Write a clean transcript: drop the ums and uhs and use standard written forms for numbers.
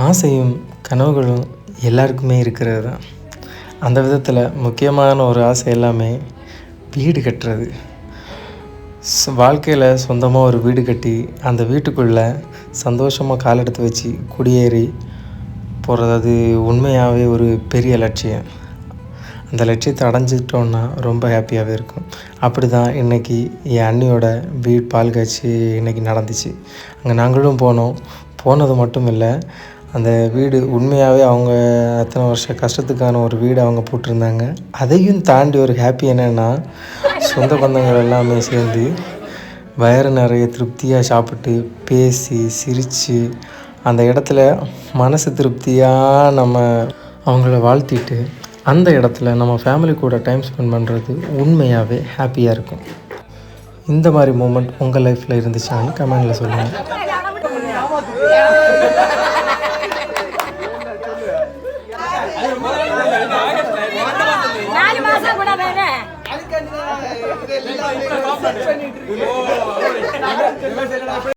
ஆசையும் கனவுகளும் எல்லாருக்குமே இருக்கிறது தான். அந்த விதத்தில் முக்கியமான ஒரு ஆசை எல்லாமே வீடு கட்டுறது. வாழ்க்கையில் சொந்தமாக ஒரு வீடு கட்டி அந்த வீட்டுக்குள்ளே சந்தோஷமாக கால் எடுத்து வச்சு குடியேறி போகிறது, அது உண்மையாகவே ஒரு பெரிய லட்சியம். அந்த லட்சியத்தை அடைஞ்சிட்டோன்னா ரொம்ப ஹாப்பியாகவே இருக்கும். அப்படி தான் இன்றைக்கி என் அண்ணியோட வீடு பால் காய்ச்சி இன்றைக்கி நடந்துச்சு. அங்கே நாங்களும் போனது மட்டும் இல்லை, அந்த வீடு உண்மையாகவே அவங்க அத்தனை வருஷ கஷ்டத்துக்கான ஒரு வீடு அவங்க போட்டிருந்தாங்க. அதையும் தாண்டி ஒரு ஹாப்பி என்னென்னா, சொந்த பந்தங்கள் எல்லாமே சேர்ந்து வயிறு நிறைய திருப்தியாக சாப்பிட்டு பேசி சிரித்து அந்த இடத்துல மனசு திருப்தியாக நம்ம அவங்கள வாழ்த்திட்டு அந்த இடத்துல நம்ம ஃபேமிலி கூட டைம் ஸ்பெண்ட் பண்ணுறது உண்மையாகவே ஹாப்பியாக இருக்கும். இந்த மாதிரி மூமெண்ட் உங்கள் லைஃப்பில் இருந்துச்சான்னு கமெண்டில் சொல்லுங்கள்.